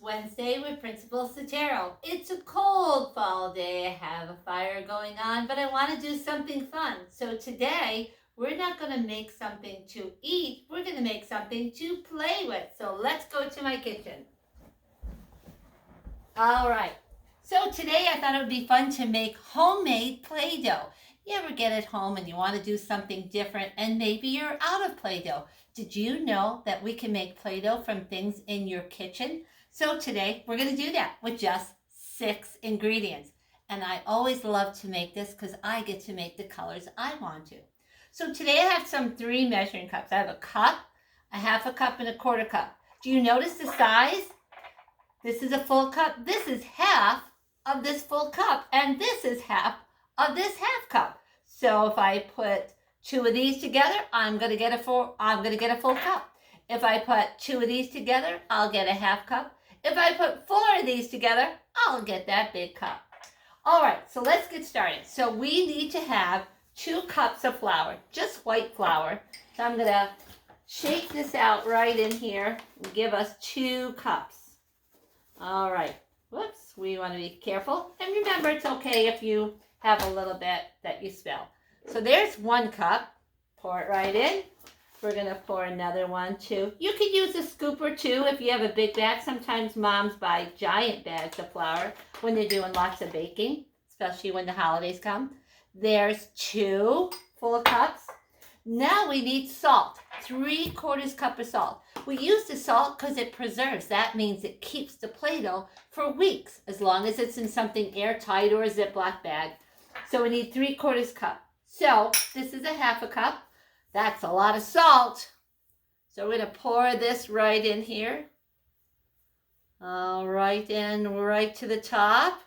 Wednesday with Principal Sotero. It's a cold fall day. I have a fire going on, but I want to do something fun. So today, we're not going to make something to eat. We're going to make something to play with. So let's go to my kitchen. All right. So today I thought it would be fun to make homemade Play-Doh. You ever get at home and you want to do something different and maybe you're out of Play-Doh? Did you know that we can make Play-Doh from things in your kitchen? So today we're going to do that with just 6 ingredients. And I always love to make this because I get to make the colors I want to. So today I have some 3 measuring cups. I have a cup, a half a cup, and a quarter cup. Do you notice the size? This is a full cup. This is half of this full cup. And this is half of this half cup. So if I put 2 of these together, I'm going to get a full cup. If I put 2 of these together, I'll get a half cup. If I put 4 of these together, I'll get that big cup. All right, so let's get started. So we need to have 2 cups of flour, just white flour. So I'm going to shake this out right in here and give us 2 cups. All right, whoops, we want to be careful. And remember, it's okay if you have a little bit that you spill. So there's 1 cup. Pour it right in. We're going to pour another one too. You could use a scoop or 2 if you have a big bag. Sometimes moms buy giant bags of flour when they're doing lots of baking, especially when the holidays come. There's 2 full cups. Now we need salt, 3/4 cup of salt. We use the salt because it preserves. That means it keeps the Play-Doh for weeks, as long as it's in something airtight or a Ziploc bag. So we need 3/4 cup. So this is a half a cup. That's a lot of salt. So we're going to pour this right in here. All right, and right to the top.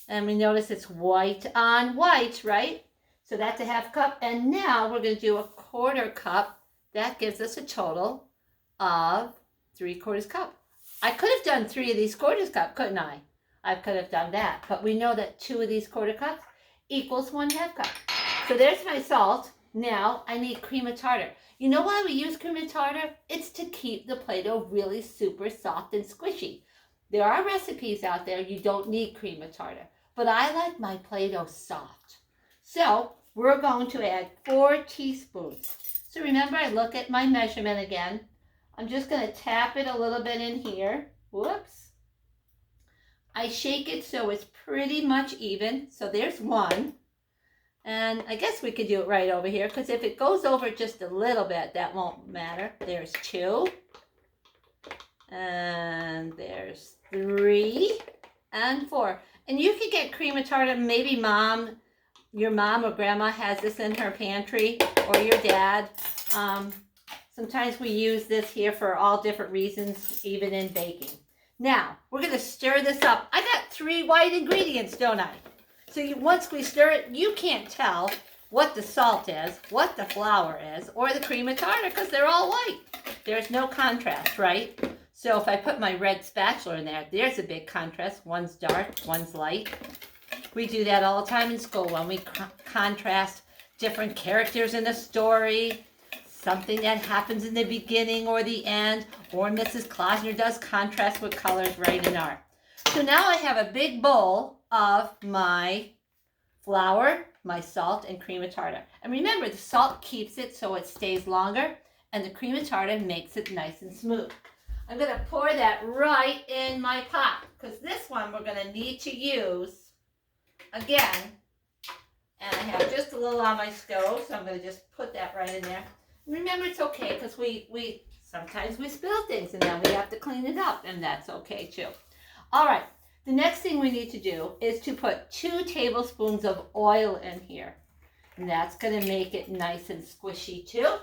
And we notice it's white on white, right? So that's a half cup. And now we're going to do a 1/4 cup. That gives us a total of 3/4 cup. I could have done 3 of these 1/4 cup, couldn't I? I could have done that. But we know that 2 of these 1/4 cups equals 1/2 cup. So there's my salt. Now I need cream of tartar. You know why we use cream of tartar? It's to keep the Play-Doh really super soft and squishy. There are recipes out there you don't need cream of tartar. But I like my Play-Doh soft. So we're going to add 4 teaspoons. So remember, I look at my measurement again. I'm just going to tap it a little bit in here. Whoops. I shake it so it's pretty much even. So there's 1. And I guess we could do it right over here, because if it goes over just a little bit, that won't matter. There's 2. And there's 3 and 4. And you could get cream of tartar. Maybe your mom or grandma has this in her pantry, or your dad. Sometimes we use this here for all different reasons, even in baking. Now, we're going to stir this up. I got 3 white ingredients, don't I? So once we stir it, you can't tell what the salt is, what the flour is, or the cream of tartar, because they're all white. There's no contrast, right? So if I put my red spatula in there, there's a big contrast. One's dark, one's light. We do that all the time in school when we contrast different characters in a story, something that happens in the beginning or the end, or Mrs. Klausner does contrast with colors right in art. So now I have a big bowl of my flour, my salt, and cream of tartar. And remember, the salt keeps it so it stays longer, and the cream of tartar makes it nice and smooth. I'm going to pour that right in my pot, because this one we're going to need to use again. And I have just a little on my stove, so I'm going to just put that right in there. And remember, it's okay, because we sometimes we spill things, and then we have to clean it up, and that's okay too. All right, the next thing we need to do is to put 2 tablespoons of oil in here. And that's going to make it nice and squishy too.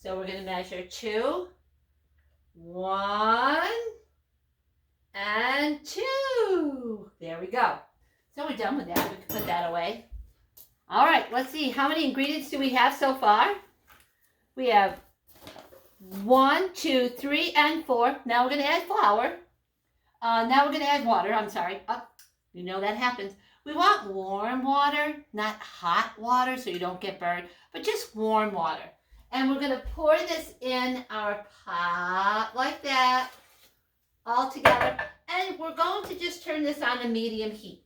So we're going to measure 2, 1, and 2. There we go. So we're done with that. We can put that away. All right, let's see. How many ingredients do we have so far? We have 1, 2, 3, and 4. Now we're going to add flour. Now we're going to add water. I'm sorry. You know that happens. We want warm water, not hot water so you don't get burned, but just warm water. And we're going to pour this in our pot like that. all together. And we're going to just turn this on a medium heat.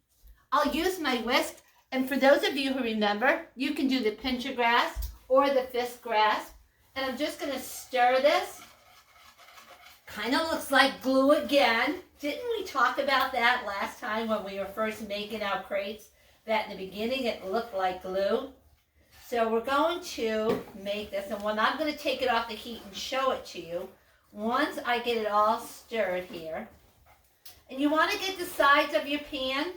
I'll use my whisk. And for those of you who remember, you can do the pincher grasp or the fist grasp. And I'm just going to stir this. Kind of looks like glue again. Didn't we talk about that last time when we were first making our crates? That in the beginning it looked like glue. So we're going to make this, and when I'm going to take it off the heat and show it to you, once I get it all stirred here, and you want to get the sides of your pan,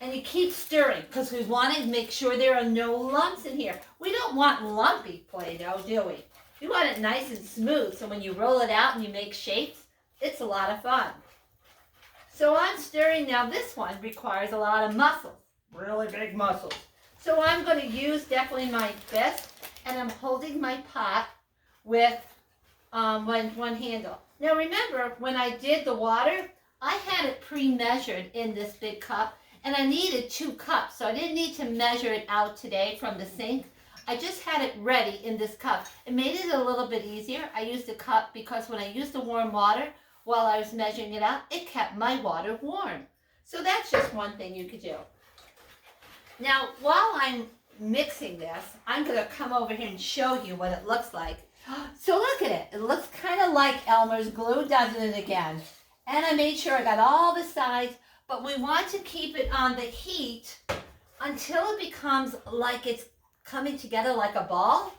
and you keep stirring, because we want to make sure there are no lumps in here. We don't want lumpy Play-Doh, do we? We want it nice and smooth, so when you roll it out and you make shapes, it's a lot of fun. So I'm stirring now. This one requires a lot of muscles, really big muscles. So I'm going to use definitely my fist, and I'm holding my pot with one handle. Now remember, when I did the water, I had it pre-measured in this big cup, and I needed 2 cups, so I didn't need to measure it out today from the sink. I just had it ready in this cup. It made it a little bit easier. I used a cup because when I used the warm water, while I was measuring it out, it kept my water warm. So that's just one thing you could do. Now, while I'm mixing this, I'm going to come over here and show you what it looks like. So look at it. It looks kind of like Elmer's glue, doesn't it again? And I made sure I got all the sides, but we want to keep it on the heat until it becomes like it's coming together like a ball.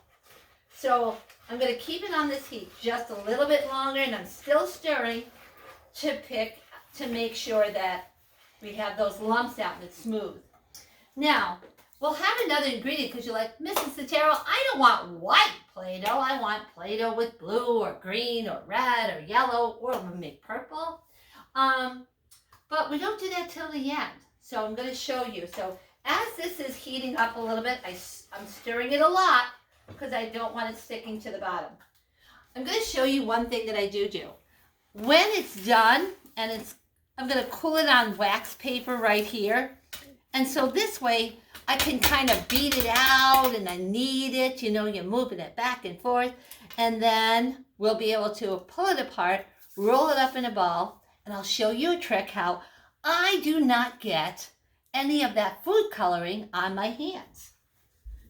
So I'm going to keep it on this heat just a little bit longer, and I'm still stirring to make sure that we have those lumps out and it's smooth. Now, we'll have another ingredient because you're like, Mrs. Sotero, I don't want white Play-Doh. I want Play-Doh with blue or green or red or yellow, or we'll make purple. But we don't do that till the end. So I'm going to show you. So as this is heating up a little bit, I'm stirring it a lot because I don't want it sticking to the bottom. I'm going to show you one thing that I do. When it's done, and I'm going to cool it on wax paper right here. And so this way, I can kind of beat it out and I knead it. You know, you're moving it back and forth. And then we'll be able to pull it apart, roll it up in a ball, and I'll show you a trick how I do not get any of that food coloring on my hands.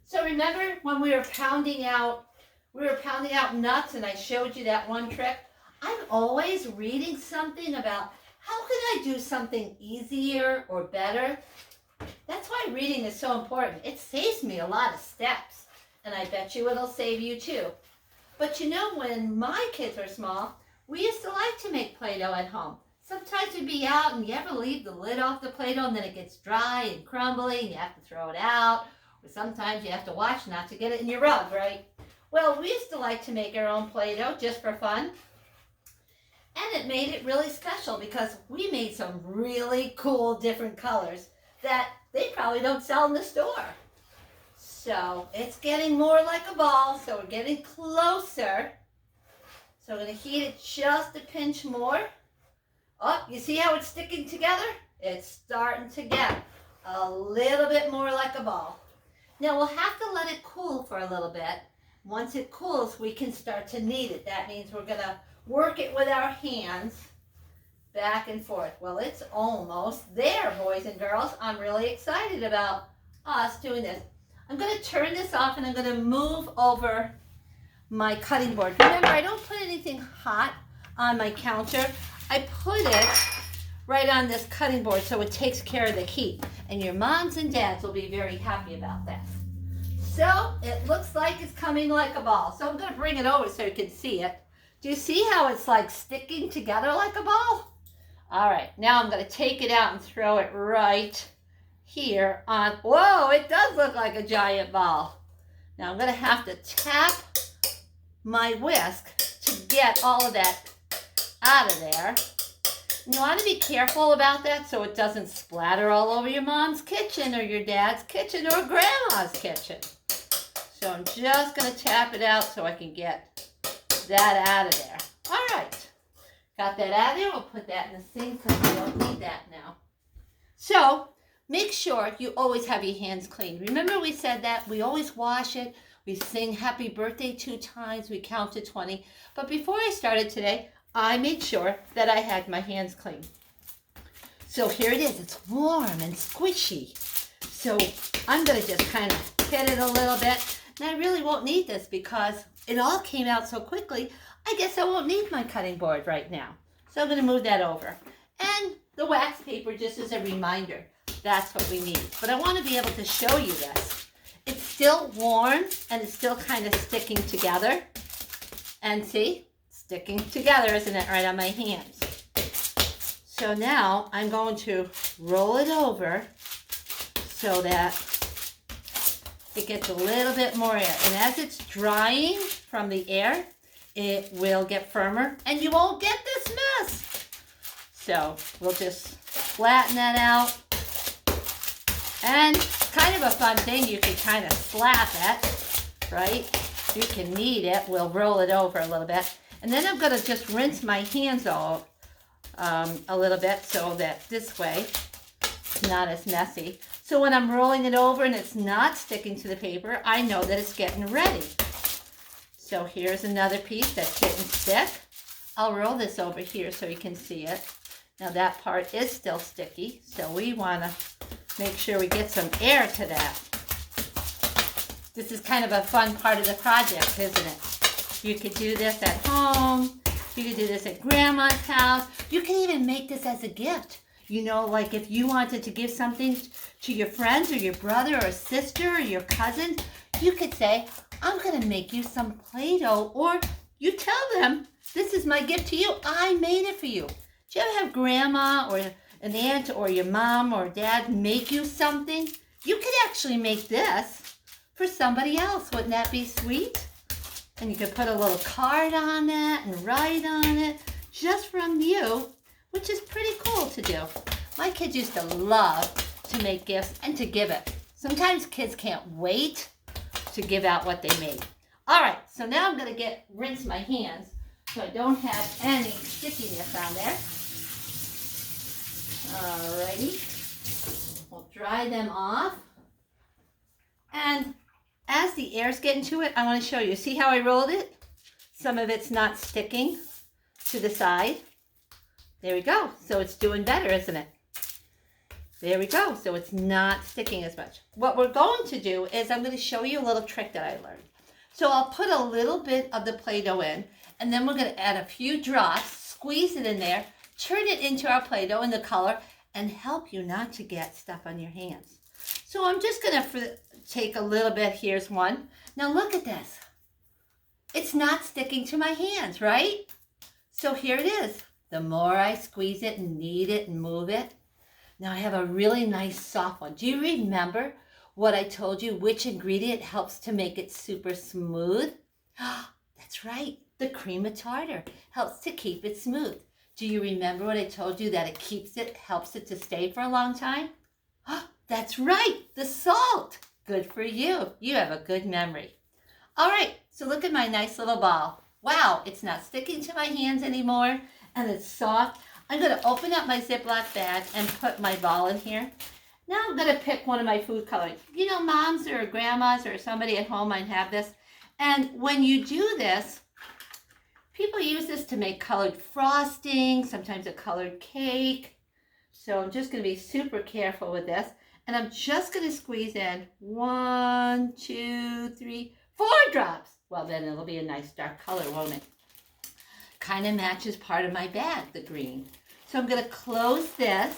So remember when we were pounding out nuts and I showed you that one trick? I'm always reading something about how can I do something easier or better. That's why reading is so important. It saves me a lot of steps, and I bet you it'll save you too. But you know, when my kids were small, we used to like to make Play-Doh at home. Sometimes we'd be out and you ever leave the lid off the Play-Doh and then it gets dry and crumbly and you have to throw it out. Or sometimes you have to watch not to get it in your rug, right? Well, we used to like to make our own Play-Doh just for fun. And it made it really special because we made some really cool different colors that they probably don't sell in the store. So it's getting more like a ball, so we're getting closer. So I'm going to heat it just a pinch more. Oh, you see how it's sticking together? It's starting to get a little bit more like a ball. Now we'll have to let it cool for a little bit. Once it cools, we can start to knead it. That means we're going to work it with our hands back and forth. Well, it's almost there, boys and girls. I'm really excited about us doing this. I'm going to turn this off and I'm going to move over my cutting board. Remember, I don't put anything hot on my counter. I put it right on this cutting board so it takes care of the heat. And your moms and dads will be very happy about that. So it looks like it's coming like a ball. So I'm going to bring it over so you can see it. Do you see how it's like sticking together like a ball? All right, now I'm going to take it out and throw it right here on. Whoa, it does look like a giant ball. Now I'm going to have to tap my whisk to get all of that out of there. You want to be careful about that so it doesn't splatter all over your mom's kitchen or your dad's kitchen or grandma's kitchen. So I'm just going to tap it out so I can get that out of there. All right. Got that out of there. We'll put that in the sink because we don't need that now. So make sure you always have your hands clean. Remember we said that? We always wash it. We sing happy birthday 2 times. We count to 20. But before I started today, I made sure that I had my hands clean. So here it is. It's warm and squishy. So I'm going to just kind of hit it a little bit. And I really won't need this because it all came out so quickly. I guess I won't need my cutting board right now. So I'm going to move that over. And the wax paper just as a reminder. That's what we need. But I want to be able to show you this. It's still warm and it's still kind of sticking together. And see? Sticking together, isn't it? Right on my hands. So now I'm going to roll it over so that it gets a little bit more air. And as it's drying from the air, it will get firmer and you won't get this mess. So we'll just flatten that out. And kind of a fun thing, you can kind of slap it, right? You can knead it. We'll roll it over a little bit. And then I'm going to just rinse my hands all a little bit so that this way it's not as messy. So when I'm rolling it over and it's not sticking to the paper, I know that it's getting ready. So here's another piece that didn't stick. I'll roll this over here so you can see it. Now that part is still sticky, so we want to make sure we get some air to that. This is kind of a fun part of the project, isn't it? You could do this at home. You could do this at grandma's house. You can even make this as a gift. You know, like if you wanted to give something to your friends or your brother or sister or your cousin, you could say, I'm going to make you some Play-Doh. Or you tell them, this is my gift to you. I made it for you. Do you ever have grandma or an aunt or your mom or dad make you something? You could actually make this for somebody else. Wouldn't that be sweet? And you could put a little card on it and write on it just from you, which is pretty cool to do. My kids used to love to make gifts and to give it. Sometimes kids can't wait to give out what they made. All right, so now I'm going to rinse my hands so I don't have any stickiness on there. All righty. We'll dry them off. And as the air's getting to it, I want to show you. See how I rolled it? Some of it's not sticking to the side. There we go. So it's doing better, isn't it? There we go. So it's not sticking as much. What we're going to do is I'm going to show you a little trick that I learned. So I'll put a little bit of the Play-Doh in, and then we're going to add a few drops, squeeze it in there, turn it into our Play-Doh in the color, and help you not to get stuff on your hands. So I'm just going to take a little bit. Here's one. Now look at this. It's not sticking to my hands, right? So here it is. The more I squeeze it and knead it and move it. Now I have a really nice soft one. Do you remember what I told you? Which ingredient helps to make it super smooth? That's right. The cream of tartar helps to keep it smooth. Do you remember what I told you, that it helps it to stay for a long time? That's right. The salt. Good for you. You have a good memory. All right. So look at my nice little ball. Wow. It's not sticking to my hands anymore. And it's soft. I'm going to open up my Ziploc bag and put my ball in here. Now I'm going to pick one of my food coloring. You know, moms or grandmas or somebody at home might have this. And when you do this, people use this to make colored frosting, sometimes a colored cake. So I'm just going to be super careful with this. And I'm just going to squeeze in 1, 2, 3, 4 drops. Well, then it'll be a nice dark color, won't it? Kind of matches part of my bag, the green. So I'm going to close this.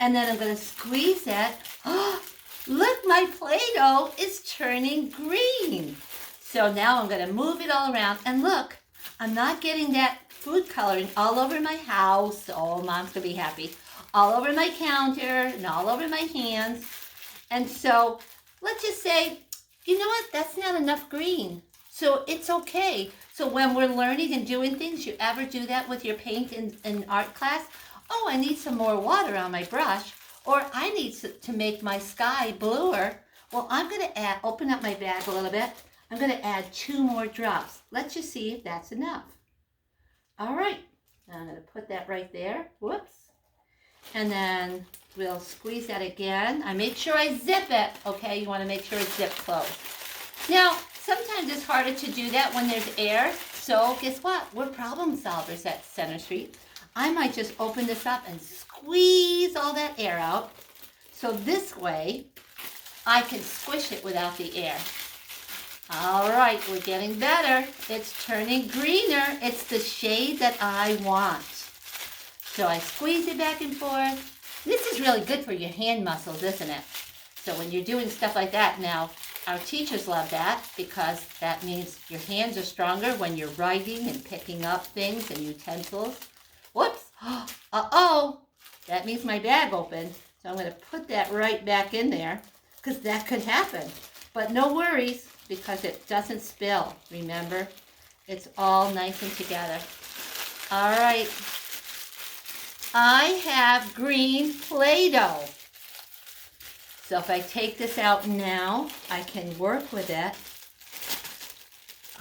And then I'm going to squeeze it. Oh, look, my Play-Doh is turning green. So now I'm going to move it all around. And look, I'm not getting that food coloring all over my house. Oh, Mom's going to be happy. All over my counter and all over my hands. And so let's just say, you know what? That's not enough green. So it's okay. So when we're learning and doing things, you ever do that with your paint in art class? Oh, I need some more water on my brush. Or I need to make my sky bluer. Well, I'm going to open up my bag a little bit. I'm going to add 2 more drops. Let's just see if that's enough. All right. I'm going to put that right there. Whoops. And then we'll squeeze that again. I make sure I zip it. Okay, you want to make sure it's zipped closed. Now, Sometimes it's harder to do that when there's air. So guess what? We're problem solvers at Center Street. I might just open this up and squeeze all that air out. So this way, I can squish it without the air. All right, we're getting better. It's turning greener. It's the shade that I want. So I squeeze it back and forth. This is really good for your hand muscles, isn't it? So when you're doing stuff like that, now our teachers love that because that means your hands are stronger when you're writing and picking up things and utensils. Whoops. Uh-oh. That means my bag opened. So I'm going to put that right back in there because that could happen. But no worries because it doesn't spill. Remember, it's all nice and together. All right. I have green Play-Doh. So if I take this out now, I can work with it.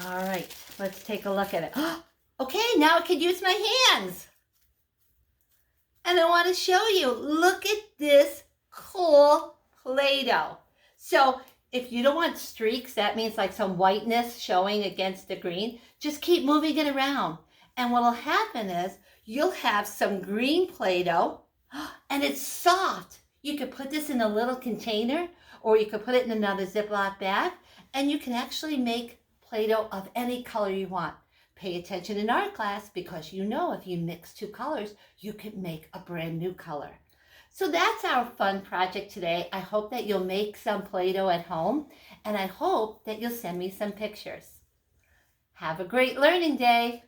All right, let's take a look at it. Okay, now I can use my hands. And I want to show you, look at this cool Play-Doh. So if you don't want streaks, that means like some whiteness showing against the green, just keep moving it around. And what will happen is you'll have some green Play-Doh and it's soft. You could put this in a little container or you could put it in another Ziploc bag and you can actually make Play-Doh of any color you want. Pay attention in art class because you know if you mix two colors, you can make a brand new color. So that's our fun project today. I hope that you'll make some Play-Doh at home and I hope that you'll send me some pictures. Have a great learning day.